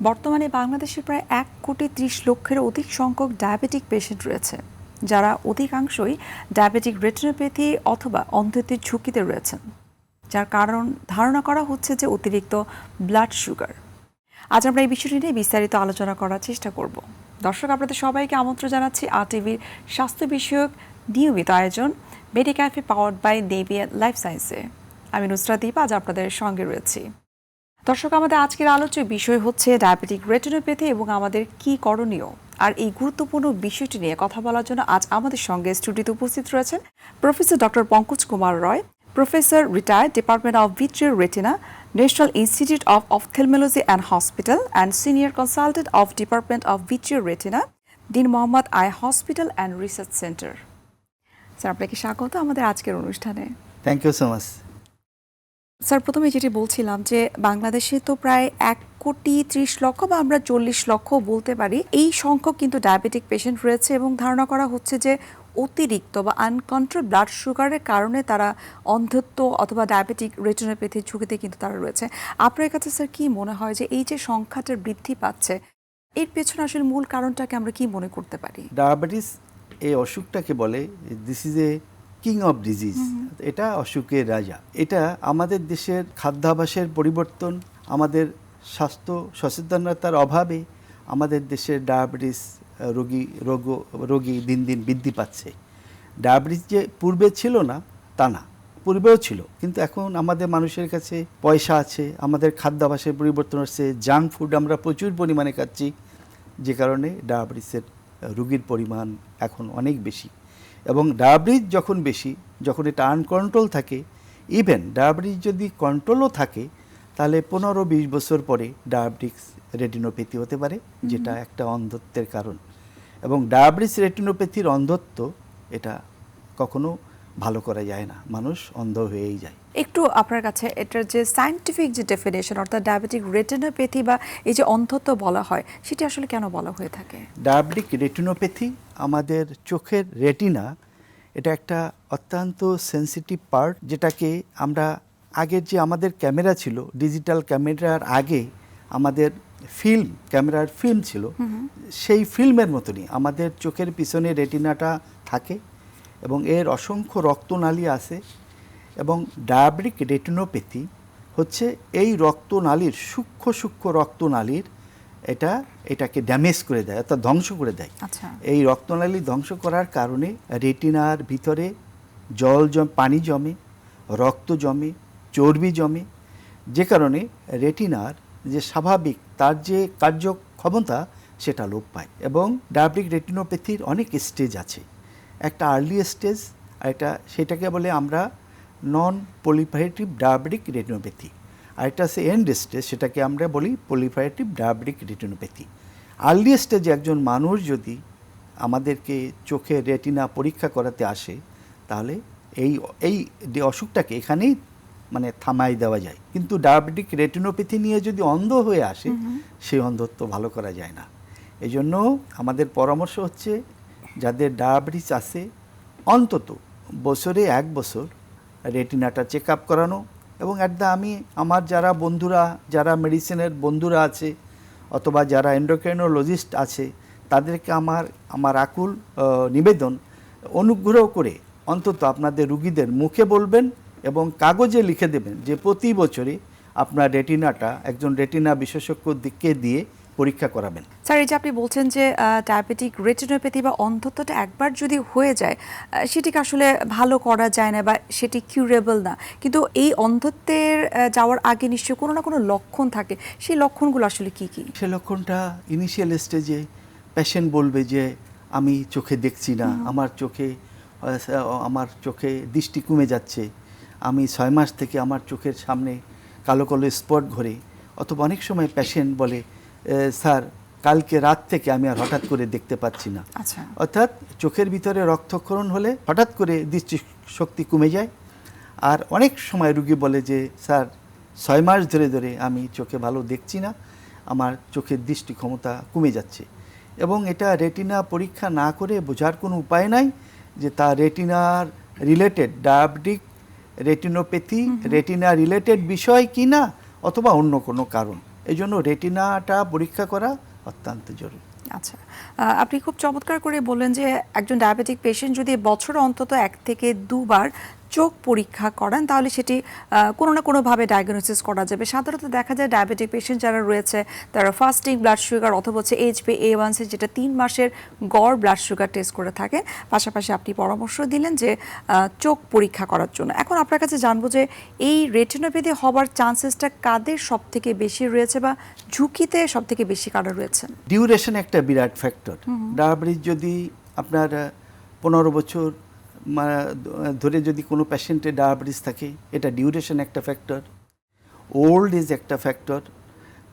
বর্তমানে বাংলাদেশে প্রায় 1,30,00,000-এর অধিক সংখ্যক ডায়াবেটিক পেশেন্ট রয়েছে, যারা অধিকাংশই ডায়াবেটিক রেটিনোপ্যাথি অথবা অন্ধত্বের ঝুঁকিতে রয়েছেন, যার কারণ ধারণা করা হচ্ছে যে অতিরিক্ত ব্লাড সুগার। আজ আমরা এই বিষয়টি নিয়ে বিস্তারিত আলোচনা করার চেষ্টা করব। দর্শক, আপনাদের সবাইকে আমন্ত্রণ জানাচ্ছি আরটিভির স্বাস্থ্য বিষয়ক নিয়মিত আয়োজন মেডিক্যাফে পাওয়ার্ড বাই নেভিয়ান লাইফ সায়েন্সে। আমি নুসরাত দীপা আজ আপনাদের সঙ্গে রয়েছি। দর্শক, আমাদের আজকের আলোচ্য বিষয় হচ্ছে ডায়াবেটিক রেটিনোপ্যাথি এবং আমাদের কি করণীয়। আর এই গুরুত্বপূর্ণ বিষয়টি নিয়ে কথা বলার জন্য আজ আমাদের সঙ্গে স্টুডিওতে উপস্থিত রয়েছেন professor doctor Pankaj Kumar Roy, professor retired, department of vitreal retina, national institute of ophthalmology and hospital and senior consultant of department of vitreal retina, Deen Mohammad eye hospital and research centre. Sir, আপনাকে স্বাগত আমাদের আজকের অনুষ্ঠানে। Thank you so much. Sir, প্রথমে যেটি বলছিলাম যে বাংলাদেশে তো প্রায় 1,30,00,000 বা আমরা 40 লক্ষ বলতে পারি এই সংখ্যক কিন্তু ডায়াবেটিক পেশেন্ট রয়েছে, এবং ধারণা করা হচ্ছে যে অতিরিক্ত বা আনকন্ট্রোল ব্লাড সুগারের কারণে তারা অন্ধত্ব অথবা ডায়াবেটিক রেটিনোপ্যাথির ঝুঁকিতে কিন্তু তারা রয়েছে। আপনার কাছে স্যার কি মনে হয় যে এই যে সংখ্যাটার বৃদ্ধি পাচ্ছে, এর পেছনে আসলে মূল কারণটাকে আমরা কি মনে করতে পারি? ডায়াবেটিস এই অসুখটাকে বলে this is a king of disease. এটা অসুখের রাজা। এটা আমাদের দেশের খাদ্যাভ্যাসের পরিবর্তন, আমাদের স্বাস্থ্য সচেতনতার অভাবে আমাদের দেশের ডায়াবেটিস রোগী দিন দিন বৃদ্ধি পাচ্ছে। ডায়াবেটিস যে পূর্বে ছিল না তা না, পূর্বেও ছিল, কিন্তু এখন আমাদের মানুষের কাছে পয়সা আছে, আমাদের খাদ্যাভ্যাসের পরিবর্তন হচ্ছে, জাঙ্ক ফুড আমরা প্রচুর পরিমাণে খাচ্ছি, যে কারণে ডায়াবেটিসের রোগীর পরিমাণ এখন অনেক বেশি। এবং ডায়াবেটিস যখন বেশি, যখন এটা আনকন্ট্রোল থাকে, ইভেন ডায়াবেটিস যদি কন্ট্রোলও থাকে, তাহলে 15-20 বছর পরে ডায়াবেটিক রেটিনোপ্যাথি হতে পারে, যেটা একটা অন্ধত্বের কারণ। এবং ডায়াবেটিস রেটিনোপ্যাথির অন্ধত্ব এটা কখনো ভালো করা যায় না, মানুষ অন্ধ হয়েই যায়। একটু আপনার কাছে এটার যে সায়েন্টিফিক যে ডেফিনেশন, অর্থাৎ ডায়াবেটিক রেটিনোপ্যাথি বা এই যে অন্ধত্ব বলা হয়, সেটি আসলে কেন বলা হয়ে থাকে? ডায়াবেটিক রেটিনোপ্যাথি, আমাদের চোখের রেটিনা, এটা একটা অত্যন্ত সেন্সিটিভ পার্ট, যেটাকে আমরা আগের যে আমাদের ক্যামেরা ছিল, ডিজিটাল ক্যামেরার আগে আমাদের ক্যামেরার ফিল্ম ছিল, সেই ফিল্মের মতনই আমাদের চোখের পিছনে রেটিনাটা থাকে এবং এর অসংখ্য রক্তনালী আছে। এবং ডায়াবেটিক রেটিনোপ্যাথি হচ্ছে এই রক্তনালীর সূক্ষ্ম রক্তনালীর এটাকে ড্যামেজ করে দেয়, অর্থাৎ ধ্বংস করে দেয়। আচ্ছা। এই রক্তনালী ধ্বংস করার কারণে রেটিনার ভিতরে পানি জমে, রক্ত জমে, চর্বি জমে, যে কারণে রেটিনার যে স্বাভাবিক তার যে কার্যক্ষমতা সেটা লোপ পায়। এবং ডায়াবেটিক রেটিনোপ্যাথির অনেক স্টেজ আছে। একটা আর্লি স্টেজ, আর সেটাকে বলে আমরা নন পলিফারেটিভ ডায়াবেটিক রেটিনোপ্যাথি, আর এটা আছে এন্ড স্টেজ, সেটাকে আমরা বলি পলিফারেটিভ ডায়াবেটিক রেটিনোপ্যাথি। আর্লি স্টেজে একজন মানুষ যদি আমাদেরকে চোখের রেটিনা পরীক্ষা করাতে আসে, তাহলে এই অসুখটাকে এখানেই থামাই দেওয়া যায়। কিন্তু ডায়াবেটিক রেটিনোপ্যাথি নিয়ে যদি অন্ধ হয়ে আসে, সেই অন্ধত্ব ভালো করা যায় না। এই জন্য আমাদের পরামর্শ হচ্ছে, যাদের ডায়াবেটিস আছে অন্তত বছরে 1 বছর রেটিনাটা চেক আপ করানো। এবং আমি আমার যারা বন্ধুরা, যারা মেডিসিনের বন্ধুরা আছে অথবা যারা এন্ডোক্রাইনোলজিস্ট আছে, তাদেরকে আমার আকুল নিবেদন, অনুগ্রহ করে অন্তত আপনাদের রুগীদের মুখে বলবেন এবং কাগজে লিখে দেবেন যে প্রতি বছরে আপনার রেটিনাটা একজন রেটিনা বিশেষজ্ঞকে দিয়ে পরীক্ষা করাবেন। স্যার, এই যে আপনি বলছেন যে ডায়াবেটিক রেটিনোপ্যাথি বা অন্ধত্বটা একবার যদি হয়ে যায়, সেটিকে আসলে ভালো করা যায় না বা সেটি কিউরেবল না, কিন্তু এই অন্ধত্বের যাওয়ার আগে নিশ্চয়ই কোনো না কোনো লক্ষণ থাকে। সেই লক্ষণগুলো আসলে কি কি? সেই লক্ষণটা ইনিশিয়াল স্টেজে পেশেন্ট বলবে যে আমি চোখে দেখছি না, আমার চোখে দৃষ্টি কমে যাচ্ছে, আমি 6 মাস থেকে আমার চোখের সামনে কালো কালো স্পট ঘোরে। অথবা অনেক সময় পেশেন্ট বলে, স্যার কালকে রাত থেকে আমি আর হঠাৎ করে দেখতে পাচ্ছি না। আচ্ছা। অর্থাৎ চোখের ভিতরে রক্তক্ষরণ হলে হঠাৎ করে দৃষ্টিশক্তি কমে যায়। আর অনেক সময় রুগী বলে যে স্যার 6 মাস ধরে আমি চোখে ভালো দেখছি না, আমার চোখের দৃষ্টি ক্ষমতা কমে যাচ্ছে। এবং এটা রেটিনা পরীক্ষা না করে বোঝার কোনো উপায় নাই যে তার রেটিনার related diabetic retinopathy retina related বিষয় কি না, অথবা অন্য কোনো কারণ। এই জন্য রেটিনাটা পরীক্ষা করা অত্যন্ত জরুরি। আচ্ছা, আপনি খুব চমৎকার করে বললেন যে একজন ডায়াবেটিক পেশেন্ট যদি বছরে অন্তত 1 থেকে 2 বার চোখ পরীক্ষা করেন তাহলে সেটি কোনো না কোনোভাবে ডায়াগনোসিস করা যাবে। সাধারণত দেখা যায় ডায়াবেটিক পেশেন্ট যারা রয়েছে তারা ফাস্টিং ব্লাড সুগার অথবা হচ্ছে HbA1c যেটা 3 মাসের গড় ব্লাড সুগার টেস্ট করে থাকে। পাশাপাশি আপনি পরামর্শ দিলেন যে চোখ পরীক্ষা করার জন্য। এখন আপনার কাছে জানবো যে এই রেটিনোপ্যাথি হবার চান্সেসটা কাদের সব থেকে বেশি রয়েছে বা ঝুঁকিতে সব থেকে বেশি কারা রয়েছে? ডিউরেশন একটা বিরাট ফ্যাক্টর। ডায়াবেটিস যদি আপনার 15 বছর ধরে যদি কোনো পেশেন্টের ডায়াবেটিস থাকে, এটা ডিউরেশন একটা ফ্যাক্টর, ওল্ড এজ একটা ফ্যাক্টর,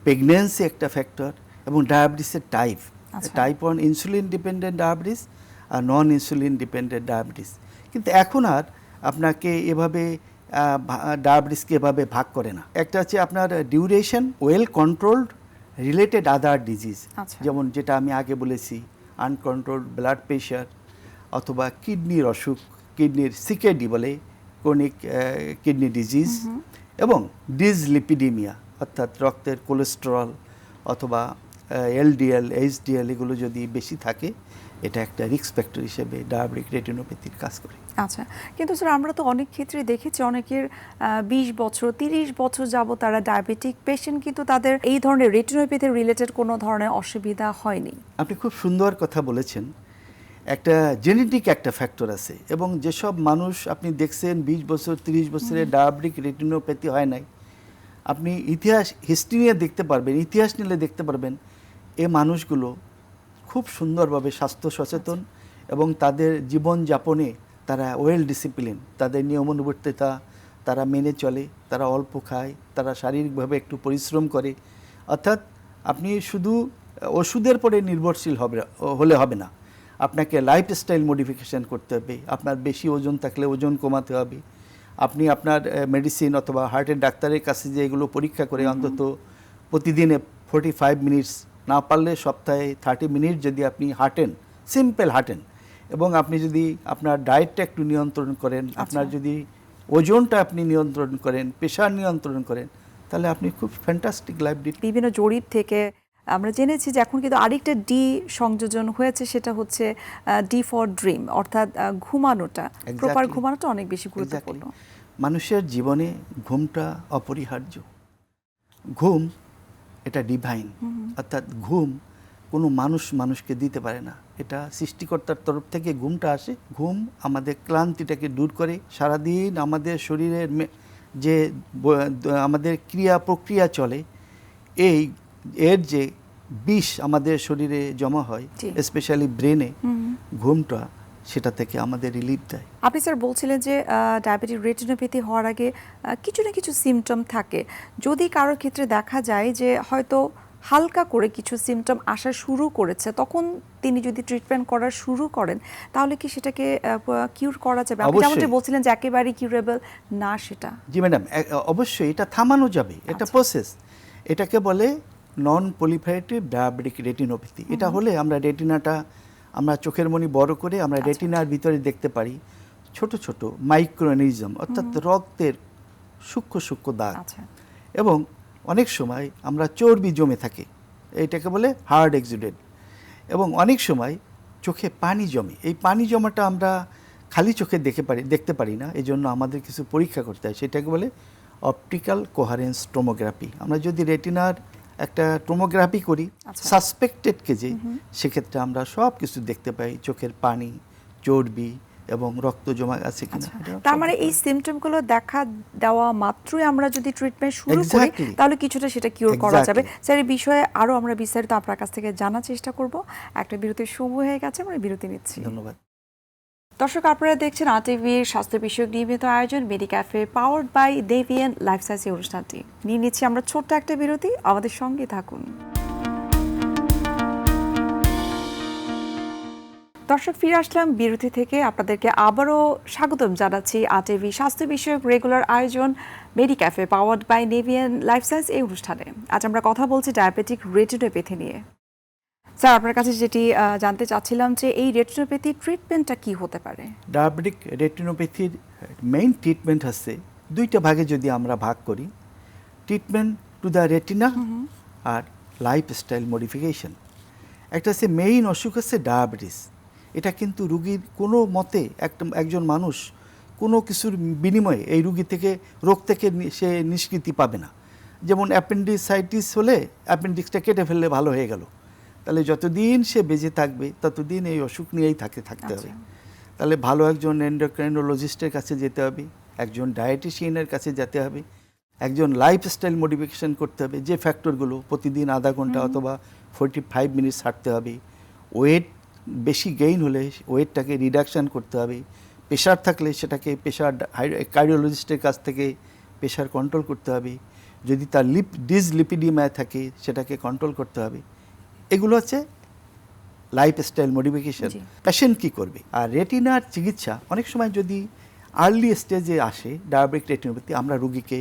প্রেগন্যান্সি একটা ফ্যাক্টর, এবং ডায়াবেটিসের type, type 1 insulin dependent diabetes আর নন ইনসুলিন ডিপেন্ডেন্ট ডায়াবেটিস। কিন্তু এখন আর আপনাকে এভাবে ডায়াবেটিসকে এভাবে ভাগ করে না। একটা হচ্ছে আপনার ডিউরেশন, ওয়েল কন্ট্রোলড রিলেটেড আদার ডিজিজ, যেমন যেটা আমি আগে বলেছি আনকন্ট্রোলড ব্লাড প্রেশার অথবা কিডনির অসুখ, কিডনির সিকেডি বলে ক্রনিক কিডনি ডিজিজ, এবং ডিসলিপিডিমিয়া অর্থাৎ রক্তের কোলেস্টেরল অথবা এলডিএল এইচডিএল এগুলো যদি বেশি থাকে, এটা একটা রিস্ক ফ্যাক্টর হিসেবে ডায়াবেটিক রেটিনোপ্যাথির কাজ করে। আচ্ছা, কিন্তু স্যার আমরা তো অনেক ক্ষেত্রে দেখেছি অনেকের 20 বছর 30 বছর যাবত তারা ডায়াবেটিক পেশেন্ট, কিন্তু তাদের এই ধরনের রেটিনোপ্যাথি রিলেটেড কোনো ধরনের অসুবিধা হয়নি। আপনি খুব সুন্দর কথা বলেছেন। একটা জেনেটিক একটা ফ্যাক্টর আছে, এবং যেসব মানুষ আপনি দেখছেন 20 বছর 30 বছরের ডায়াবেটিক রেটিনোপ্যাথি হয় নাই, আপনি ইতিহাস হিস্ট্রি নিয়ে দেখতে পারবেন, ইতিহাস নিলে দেখতে পারবেন এ মানুষগুলো খুব সুন্দরভাবে স্বাস্থ্য সচেতন এবং তাদের জীবনযাপনে তারা ওয়েল ডিসিপ্লিন, তাদের নিয়মানুবর্তিতা তারা মেনে চলে, তারা অল্প খায়, তারা শারীরিকভাবে একটু পরিশ্রম করে। অর্থাৎ আপনি শুধু ওষুধের পরে নির্ভরশীল হলে হবে না, আপনাকে লাইফস্টাইল মডিফিকেশান করতে হবে। আপনার বেশি ওজন থাকলে ওজন কমাতে হবে। আপনি আপনার মেডিসিন অথবা হার্টের ডাক্তারের কাছে যে এগুলো পরীক্ষা করে অন্তত প্রতিদিনে 45 মিনিটস, না পারলে সপ্তাহে 30 মিনিট যদি আপনি হাঁটেন, সিম্পল হাঁটেন, এবং আপনি যদি আপনার ডায়েটটা একটু নিয়ন্ত্রণ করেন, আপনার যদি ওজনটা আপনি নিয়ন্ত্রণ করেন, প্রেশার নিয়ন্ত্রণ করেন, তাহলে আপনি খুব ফ্যান্টাস্টিক লাইফ লিড। বিভিন্ন জরিপ থেকে আমরা জেনেছি যে এখন কিন্তু আরেকটা ডি সংযোজন হয়েছে, সেটা হচ্ছে ডি ফর ড্রিম, অর্থাৎ ঘুমানোটা, প্রপার ঘুমানোটা অনেক বেশি গুরুত্বপূর্ণ। মানুষের জীবনে ঘুমটা অপরিহার্য। ঘুম এটা ডিভাইন, অর্থাৎ ঘুম কোনো মানুষকে দিতে পারে না, এটা সৃষ্টিকর্তার তরফ থেকে ঘুমটা আসে। ঘুম আমাদের ক্লান্তিটাকে দূর করে, সারাদিন আমাদের শরীরের যে আমাদের ক্রিয়া প্রক্রিয়া চলে, এর যে বিষ আমাদের শরীরে জমা হয়, স্পেশালি ব্রেনে, ঘুমটা সেটা থেকে আমাদের রিলিফ দেয়। আপনি স্যার বলছিলেন যে ডায়াবেটিক রেটিনোপ্যাথি হওয়ার আগে কিছু না কিছু সিমটম থাকে। যদি কারোর ক্ষেত্রে দেখা যায় যে হয়তো হালকা করে কিছু সিমটম আসা শুরু করেছে, তখন তিনি যদি ট্রিটমেন্ট করা শুরু করেন তাহলে কি সেটাকে কিউর করা যাবে? আপনি যেমনটা বলছিলেন যে একেবারেই কিউরেবল না সেটা। জি ম্যাডাম, অবশ্যই এটা থামানো যাবে, এটা প্রসেস। এটাকে বলে নন প্রলিফারেটিভ ডায়াবেটিক রেটিনোপ্যাথি। এটা হলে আমরা রেটিনাটা, আমরা চোখের মনি বড় করে আমরা রেটিনার ভিতরে দেখতে পারি ছোট ছোট মাইক্রোনিজম, অর্থাৎ রক্তের সূক্ষ্ম সূক্ষ্ম দাগ, এবং অনেক সময় আমরা চর্বি জমে থাকে, এইটাকে বলে হার্ড এক্সুডেন্ট, এবং অনেক সময় চোখে পানি জমে। এই পানি জমাটা আমরা খালি চোখে দেখতে পারি না, এই জন্য আমাদের কিছু পরীক্ষা করতে হয়, সেটাকে বলে অপটিক্যাল কোহারেন্স টোমোগ্রাফি। আমরা যদি রেটিনার একটা টোমোগ্রাফি করি সাসপেক্টেড কেজে, সেক্ষেত্রে আমরা সব কিছু দেখতে পাই, চোখের পানি, চর্বি এবং রক্ত জমা আছে কিনা। তার মানে এই সিমটমগুলো দেখা দেওয়া মাত্রই আমরা যদি ট্রিটমেন্ট শুরু করি তাহলে কিছুটা সেটা কিউর করা যাবে। স্যার এই বিষয়ে আরো আমরা বিস্তারিত আপনার কাছ থেকে জানার চেষ্টা করব। একটা বিরতির সময় হয়ে গেছে, আমরা বিরতি নিচ্ছি। ধন্যবাদ। দর্শক, আপনারা দেখছেন আরটিভির স্বাস্থ্য বিষয়ক নিয়মিত আয়োজন মেডিক্যাফে পাওয়ার্ড বাই নেভিয়ান লাইফ সায়েন্স অনুষ্ঠানটি নিয়ে নিচ্ছি আমরা ছোট্ট একটা বিরতি, আমাদের সঙ্গে থাকুন। দর্শক, ফিরে আসলাম বিরতি থেকে। আপনাদেরকে আবারও স্বাগতম জানাচ্ছি আরটিভি স্বাস্থ্য বিষয়ক রেগুলার আয়োজন মেডিক্যাফে পাওয়ার্ড বাই নেভিয়ান লাইফ সায়েন্স এই অনুষ্ঠানে। আজ আমরা কথা বলছি ডায়াবেটিক রেটিনোপ্যাথি নিয়ে। স্যার, আপনার কাছে যেটি জানতে চাচ্ছিলাম যে এই রেটিনোপ্যাথি ট্রিটমেন্টটা কি হতে পারে? ডায়াবেটিক রেটিনোপ্যাথির মেইন ট্রিটমেন্ট হচ্ছে দুইটা ভাগে যদি আমরা ভাগ করি, ট্রিটমেন্ট টু দ্য রেটিনা আর লাইফস্টাইল মডিফিকেশন। একটা হচ্ছে মেইন অসুখ হচ্ছে ডায়াবেটিস। এটা কিন্তু রুগীর কোনো মতে একজন মানুষ কোনো কিছুর বিনিময়ে এই রোগ থেকে সে নিষ্কৃতি পাবে না। যেমন অ্যাপেন্ডিসাইটিস হলে অ্যাপেন্ডিক্সটা কেটে ফেললে ভালো হয়ে গেল, তাহলে যতদিন সে বেঁচে থাকবে ততদিন এই অসুখ নিয়েই থাকতে হবে। তাহলে ভালো একজন এন্ডোক্রাইনোলজিস্টের কাছে যেতে হবে, একজন ডায়েটিশিয়ানের কাছে যেতে হবে, একজন লাইফস্টাইল মডিফিকেশন করতে হবে, যে ফ্যাক্টরগুলো প্রতিদিন আধা ঘন্টা অথবা 45 মিনিটস হাঁটতে হবে, ওয়েট বেশি গেইন হলে ওয়েটটাকে রিডাকশান করতে হবে, প্রেশার থাকলে সেটাকে কার্ডিওলজিস্টের কাছ থেকে প্রেশার কন্ট্রোল করতে হবে, যদি তার ডিসলিপিডিমিয়া থাকে সেটাকে কন্ট্রোল করতে হবে। এগুলো হচ্ছে লাইফস্টাইল মডিফিকেশন। পেশেন্ট কী করবে? আর রেটিনার চিকিৎসা অনেক সময় যদি আর্লি স্টেজে আসে ডায়াবেটিক রেটিনোপ্যাথি, আমরা রুগীকে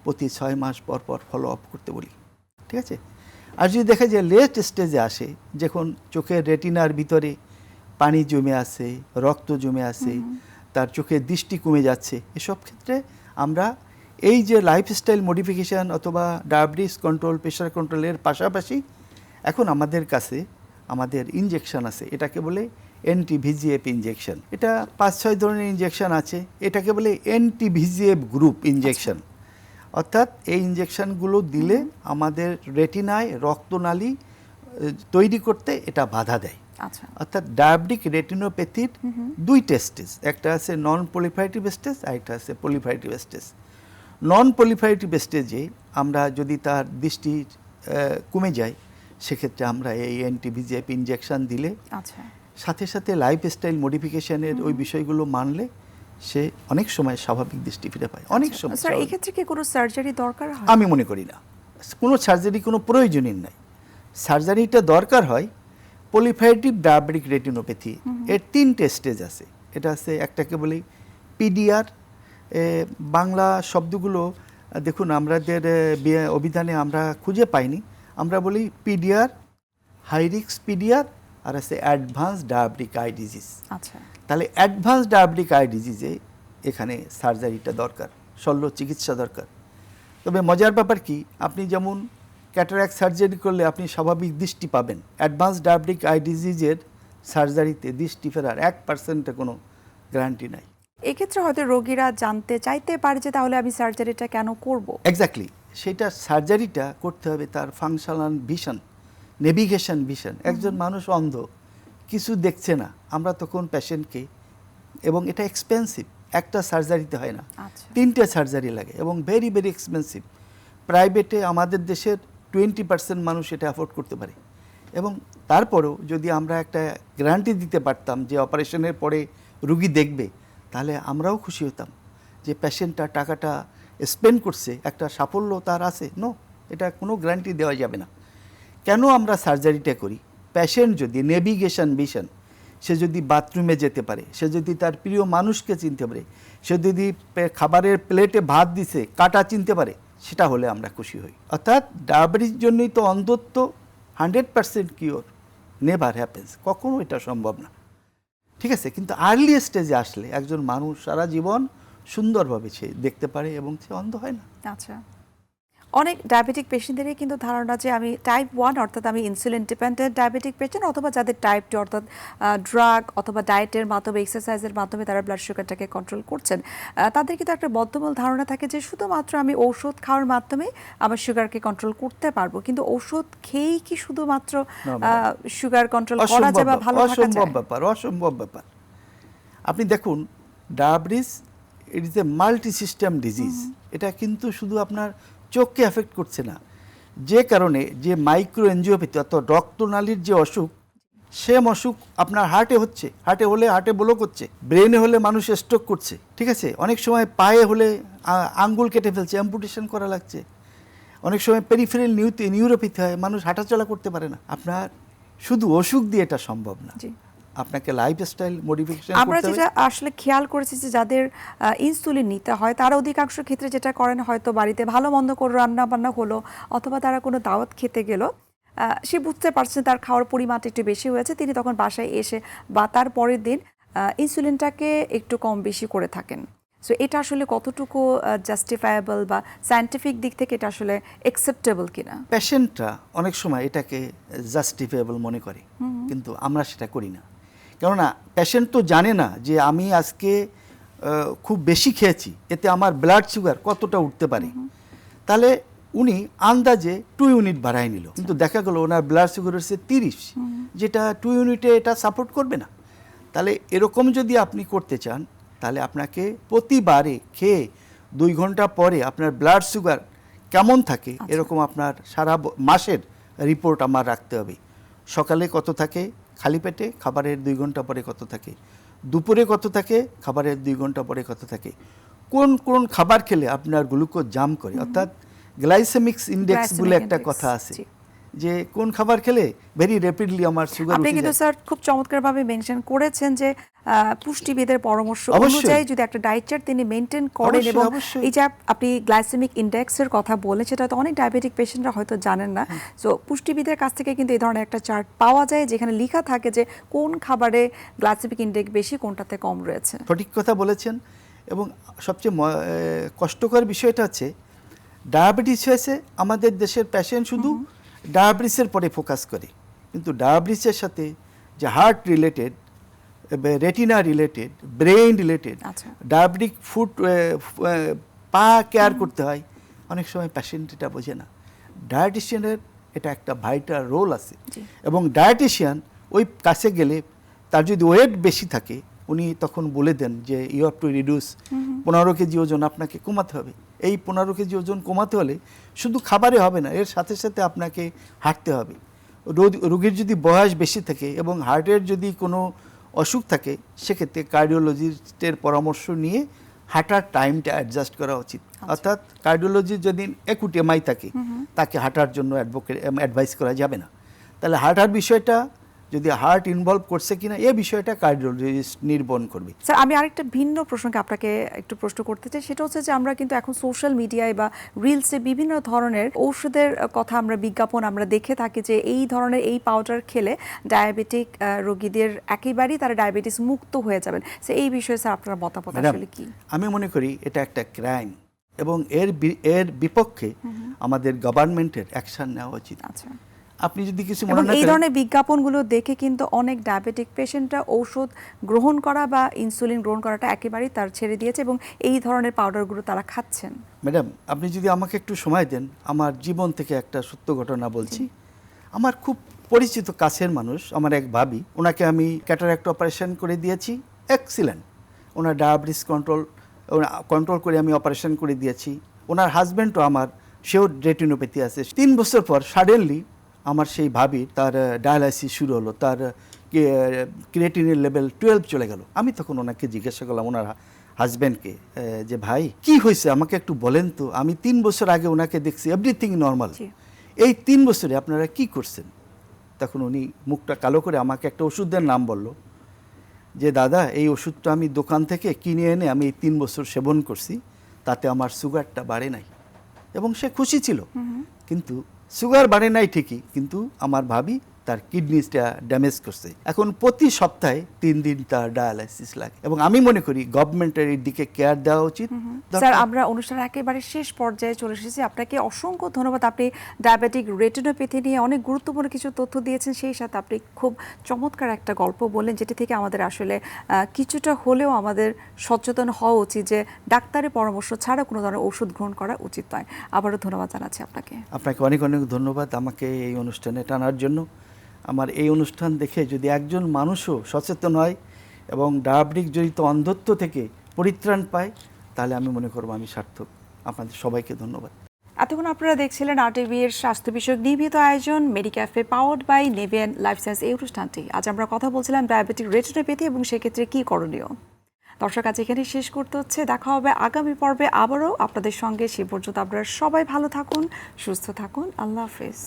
প্রতি 6 মাস পর পর ফলো আপ করতে বলি, ঠিক আছে? আর যদি দেখা যায় লেট স্টেজে আসে, যখন চোখের রেটিনার ভিতরে পানি জমে আছে, রক্ত জমে আছে, তার চোখের দৃষ্টি কমে যাচ্ছে, এসব ক্ষেত্রে আমরা এই যে লাইফস্টাইল মডিফিকেশান অথবা ডায়াবেটিস কন্ট্রোল, প্রেশার কন্ট্রোলের পাশাপাশি এখন আমাদের কাছে আমাদের ইনজেকশন আছে, এটাকে বলে NT-VEGF ইনজেকশন। এটা 5-6 ধরনের ইনজেকশন আছে, এটাকে বলে NT-VEGF গ্রুপ ইনজেকশন। অর্থাৎ এই ইনজেকশনগুলো দিলে আমাদের রেটিনায় রক্তনালী তৈরি করতে এটা বাধা দেয়। অর্থাৎ ডায়াবেটিক রেটিনোপ্যাথির 2টা স্টেজ, একটা আছে নন পলিফারেটিভ স্টেজ আর একটা আছে পলিফারেটিভ স্টেজ। নন পলিফারেটিভ স্টেজে আমরা যদি তার দৃষ্টি কমে যায়, সেক্ষেত্রে আমরা এই NT-VEGF ইনজেকশন দিলে সাথে সাথে লাইফস্টাইল মডিফিকেশনের ওই বিষয়গুলো মানলে সে অনেক সময় স্বাভাবিক দৃষ্টি ফিরে পায়। অনেক সময় স্যার, এই ক্ষেত্রে কি কোনো সার্জারি দরকার হয়? আমি মনে করি না কোনো সার্জারি কোনো প্রয়োজনই নাই। সার্জারিটা দরকার হয় পলিফারেটিভ ডায়াবেটিক রেটিনোপ্যাথি, এর 3টে স্টেজ আছে। এটা আছে, একটাকে বলি PDR, বাংলা শব্দগুলো দেখুন আমাদের অভিধানে আমরা খুঁজে পাইনি, আমরা বলি PDR, হাই রিস্ক PDR, আর আছে অ্যাডভান্স ডায়াবেটিক আই ডিজিজ। তাহলে অ্যাডভান্স ডায়াবেটিক আই ডিজিজে এখানে সার্জারিটা দরকার, শল্য চিকিৎসা দরকার। তবে মজার ব্যাপার কি, আপনি যেমন ক্যাটারাক্ট সার্জারি করলে আপনি স্বাভাবিক দৃষ্টি পাবেন, অ্যাডভান্স ডায়াবেটিক আই ডিজিজের সার্জারিতে দৃষ্টি ফেরার 1% কোনো গ্যারান্টি নাই। এক্ষেত্রে হয়তো রোগীরা জানতে চাইতে পারে যে তাহলে আমি সার্জারিটা কেন করব? এক্স্যাক্টলি, সেটা সার্জারিটা করতে হবে তার ফাংশনাল ভিশন, নেভিগেশন ভিশন। একজন মানুষ অন্ধ, কিছু দেখছে না, আমরা তখন পেশেন্টকে, এবং এটা এক্সপেন্সিভ, একটা সার্জারিতে হয় না, 3টে সার্জারি লাগে এবং ভেরি ভেরি এক্সপেন্সিভ। প্রাইভেটে আমাদের দেশের 20% মানুষ এটা অ্যাফোর্ড করতে পারে। এবং তারপরেও যদি আমরা একটা গ্যারান্টি দিতে পারতাম যে অপারেশনের পরে রুগী দেখবে, তাহলে আমরাও খুশি হতাম যে পেশেন্টটা টাকাটা স্পেন্ড করছে, একটা সাফল্য তার আছে। নো, এটা কোনো গ্যারান্টি দেওয়া যাবে না। কেন আমরা সার্জারিটা করি? পেশেন্ট যদি নেভিগেশন ভিশন, সে যদি বাথরুমে যেতে পারে, সে যদি তার প্রিয় মানুষকে চিনতে পারে, সে যদি খাবারের প্লেটে ভাত দিছে কাটা চিনতে পারে, সেটা হলে আমরা খুশি হই। অর্থাৎ ডায়াবেটিস জন্যই তো অন্ধত্ব 100% কিওর নেভার হ্যাপেন্স, কখনো এটা সম্ভব না, ঠিক আছে? কিন্তু আর্লি স্টেজে আসলে একজন মানুষ সারা জীবন সুন্দরভাবে সে দেখতে পারে এবং সে অন্ধ হয় না। আচ্ছা, অনেক ডায়াবেটিক পেশেন্টদেরই কিন্তু ধারণা যে আমি টাইপ 1 অর্থাৎ আমি ইনসুলিন ডিপেন্ডেন্ট ডায়াবেটিক পেশেন্ট, অথবা যাদের টাইপ 2 অর্থাৎ ড্রাগ অথবা ডায়েটের মাধ্যমে, এক্সারসাইজের মাধ্যমে তারা ব্লাড সুগারটাকে কন্ট্রোল করছেন। তাদের কিন্তু একটা বদ্ধমূল ধারণা থাকে যে শুধুমাত্র আমি ঔষধ খাওয়ার মাধ্যমে আমার সুগারকে কন্ট্রোল করতে পারবো, কিন্তু ঔষধ খেয়েই কি শুধুমাত্র সুগার কন্ট্রোল করা যায় বা ভালো থাকা যায়? অসম্ভব ব্যাপার। আপনি দেখুন, diabetes it is a multi system disease. এটা কিন্তু শুধু আপনার চোখকে এফেক্ট করছে না, যে কারণে যে মাইক্রো এনজিওপ্যাথি অর্থাৎ রক্তনালীর যে অসুখ, সেম অসুখ আপনার হার্টে হচ্ছে, হার্টে হলে হার্টে ব্লক হচ্ছে, ব্রেনে হলে মানুষ স্ট্রোক করছে, ঠিক আছে? অনেক সময় পায়ে হলে আঙ্গুল কেটে ফেলছে, অ্যাম্পুটেশন করা লাগছে। অনেক সময় পেরিফেরাল নিউরোপ্যাথি হয়, মানুষ হাঁটাচলা করতে পারে না। আপনার শুধু অসুখ দিয়ে এটা সম্ভব না, আপনাকে লাইফস্টাইল মডিফিকেশন করতে হবে। আমরা যেটা আসলে খেয়াল করেছি যে যাদের ইনসুলিন নিতে হয় তারা অধিকাংশ ক্ষেত্রে যেটা করেন, হয়তো বাড়িতে ভালো মন্দ করে রান্না বান্না হলো অথবা তারা কোনো দাওয়াত খেতে গেল, সে বুঝতে পারছেন তার খাওয়ার পরিমাণটা একটু বেশি হয়েছে, তিনি তখন বাসায় এসে বা তার পরের দিন ইনসুলিনটাকে একটু কম বেশি করে থাকেন। সো এটা আসলে কতটুকু জাস্টিফায়েবল বা সায়েন্টিফিক দিক থেকে এটা আসলে অ্যাকসেপ্টেবল কিনা? পেশেন্টরা অনেক সময় এটাকে জাস্টিফায়েবল মনে করে, কিন্তু আমরা সেটা করি না। কেননা পেশেন্ট তো জানে না যে আমি আজকে খুব বেশি খেয়েছি, এতে আমার ব্লাড সুগার কতটা উঠতে পারে। তাহলে উনি আন্দাজে 2 ইউনিট বাড়ায় নিল, কিন্তু দেখা গেল ওনার ব্লাড সুগার হচ্ছে 30, যেটা 2 ইউনিটে এটা সাপোর্ট করবে না। তাহলে এরকম যদি আপনি করতে চান, তাহলে আপনাকে প্রতিবারে খেয়ে 2 ঘন্টা পরে আপনার ব্লাড সুগার কেমন থাকে এরকম আপনার সারা মাসের রিপোর্ট আমার রাখতে হবে। সকালে কত থাকে খালি পেটে, খাবারের 2 ঘন্টা পরে কত থাকে, দুপুরে কত থাকে, খাবারের 2 ঘন্টা পরে কত থাকে, কোন কোন খাবার খেলে আপনার গ্লুকোজ জাম করে, অর্থাৎ গ্লাইসেমিক্স ইন্ডেক্স বলে একটা কথা আছে, যে কোন খাবার খেলে ভেরি র্যাপিডলি আমার সুগার উঠে যায়। আপনি কিন্তু স্যার খুব চমৎকারভাবে মেনশন করেছেন যে পুষ্টিবিদের পরামর্শ অনুযায়ী যদি একটা ডায়েট চার্ট তিনি মেনটেন করেন, এবং এই যে আপনি গ্লাইসেমিক ইন্ডেক্সের কথা বলেন, সেটা তো অনেক ডায়াবেটিক পেশেন্টরা হয়তো জানেন না। সো পুষ্টিবিদের কাছ থেকে কিন্তু এই ধরনের একটা চার্ট পাওয়া যায় যেখানে লেখা থাকে যে কোন খাবারে গ্লাইসেমিক ইন্ডেক্স বেশি, কোনটাতে কম রয়েছে। সঠিক কথা বলেছেন। এবং সবচেয়ে কষ্টকর বিষয়টা হচ্ছে ডায়াবেটিস হয়েছে আমাদের দেশের পেশেন্ট শুধু ডায়াবেটিসের পরে ফোকাস করে, কিন্তু ডায়াবেটিসের সাথে যে heart related, retina related, brain related, diabetic food পা কেয়ার করতে হয়, অনেক সময় পেশেন্ট এটা বোঝে না। ডায়েটিশিয়ানের এটা একটা ভাইটাল রোল আছে, এবং ডায়েটিশিয়ান ওই কাছে গেলে তার যদি ওয়েট বেশি থাকে উনি তখন বলে দেন যে you have to reduce, 15 KG ওজন আপনাকে কমাতে হবে। এই 15 কেজি ওজন কমাতে হলে শুধু খাবারে হবে না, এর সাথে সাথে আপনাকে হাঁটতে হবে। রোগীর যদি বয়স বেশি থাকে এবং হার্টের যদি কোনো অসুখ থাকে, সেক্ষেত্রে কার্ডিওলজিস্টের পরামর্শ নিয়ে হাঁটার টাইমটা অ্যাডজাস্ট করা উচিত। অর্থাৎ কার্ডিওলজির যদি অ্যাকুট এমআই থাকে, তাকে হাঁটার জন্য অ্যাডভাইস করা যাবে না। তাহলে হাঁটার বিষয়টা যদি হার্ট ইনভলভ করছে কিনা এই বিষয়টা কার্ডিওলজিস্ট নির্ধারণ করবে। স্যার, আমি আরেকটা ভিন্ন প্রসঙ্গে আপনাকে একটু প্রশ্ন করতে চাই, সেটা হচ্ছে যে আমরা কিন্তু এখন সোশ্যাল মিডিয়ায় বা রিলসে বিভিন্ন ধরনের ঔষধের কথা আমরা বিজ্ঞাপন আমরা দেখে থাকি যে এই ধরনের এই পাউডার খেলে ডায়াবেটিক রোগীদের একেবারেই তারা ডায়াবেটিস মুক্ত হয়ে যাবেন। সো এই বিষয়ে স্যার আপনার মতামত আসলে কি? আমি মনে করি এটা একটা ক্রাইম, এবং এর বিপক্ষে আমাদের গভর্নমেন্টের অ্যাকশন নেওয়া উচিত। আচ্ছা, আপনি যদি কিছু মনে না করেন, এই ধরনের বিজ্ঞাপনগুলো দেখে কিন্তু অনেক ডায়াবেটিক পেশেন্টরা ঔষধ গ্রহণ করা বা ইনসুলিন গ্রহণ করাটা একেবারেই তার ছেড়ে দিয়েছে, এবং এই ধরনের পাউডারগুলো তারা খাচ্ছেন। ম্যাডাম, আপনি যদি আমাকে একটু সময় দেন, আমার জীবন থেকে একটা সত্য ঘটনা বলছি। আমার খুব পরিচিত কাছের মানুষ, আমার এক ভাবি, ওনাকে আমি ক্যাটারাক্ট অপারেশন করে দিয়েছি, এক্সিলেন্ট। ওনার ডায়াবেটিস কন্ট্রোল করে আমি অপারেশন করে দিয়েছি। ওনার হাজব্যান্ডও আমার, সেও রেটিনোপ্যাথি আছে। 3 বছর পর সাডেনলি আমার সেই ভাবি তার ডায়ালাইসিস শুরু হলো, তার ক্রিয়েটিনের লেভেল 12 চলে গেল। আমি তখন ওনাকে জিজ্ঞাসা করলাম, ওনার হাজব্যান্ডকে, যে ভাই কি হয়েছে আমাকে একটু বলেন তো, আমি 3 বছর আগে ওনাকে দেখছি এভরিথিং নর্মাল, এই 3 বছরে আপনারা কি করছেন? তখন উনি মুখটা কালো করে আমাকে একটা ওষুধের নাম বলল, যে দাদা এই ওষুধটা আমি দোকান থেকে কিনে এনে আমি এই 3 বছর সেবন করছি, তাতে আমার সুগারটা বাড়ে নাই। এবং সে খুশি ছিল, কিন্তু সুগার বাড়ে নাই ঠিকই, কিন্তু আমার ভাবি তার কিডনিটা ড্যামেজ করছে। এখন প্রতি সপ্তাহে 3 দিন তার ডায়ালাইসিস লাগে, এবং আমি মনে করি গভর্নমেন্টের এই দিকে কেয়ার দেওয়া উচিত। স্যার, আমরা অনুষ্ঠানের একেবারে শেষ পর্যায়ে চলে এসেছি। আপনাকে অসংখ্য ধন্যবাদ। আপনি ডায়াবেটিক রেটিনোপ্যাথি নিয়ে অনেক গুরুত্বপূর্ণ কিছু তথ্য দিয়েছেন, সেই সাথে আপনি খুব চমৎকার একটা গল্প বললেন, যেটি থেকে আমাদের আসলে কিছুটা হলেও আমাদের সচেতন হওয়া উচিত যে ডাক্তারের পরামর্শ ছাড়া কোনো ধরনের ওষুধ গ্রহণ করা উচিত নয়। আবারও ধন্যবাদ জানাচ্ছি আপনাকে। আপনাকে অনেক অনেক ধন্যবাদ আমাকে এই অনুষ্ঠানে টানার জন্য। আমার এই অনুষ্ঠান দেখে যদি একজন মানুষও সচেতন হয় এবং ডায়াবেটিক জড়িত অন্ধত্ব থেকে পরিত্রাণ পায়, তাহলে আমি মনে করব আমি সার্থক। আপনাদের সবাইকে ধন্যবাদ। এতক্ষণ আপনারা দেখছিলেন RTV এর স্বাস্থ্য বিষয়ক নিয়মিত আয়োজন মেডিক্যাফে পাওয়ার্ড বাই নেভিয়ান লাইফ সায়েন্স এই অনুষ্ঠানটি। আজ আমরা কথা বলছিলাম ডায়াবেটিক রেটিনোপ্যাথি এবং সেক্ষেত্রে কী করণীয়। দর্শক, আজ এখানে শেষ করতে হচ্ছে। দেখা হবে আগামী পর্বে আবারও আপনাদের সঙ্গে। সে পর্যন্ত আপনারা সবাই ভালো থাকুন, সুস্থ থাকুন। আল্লাহ হাফেজ।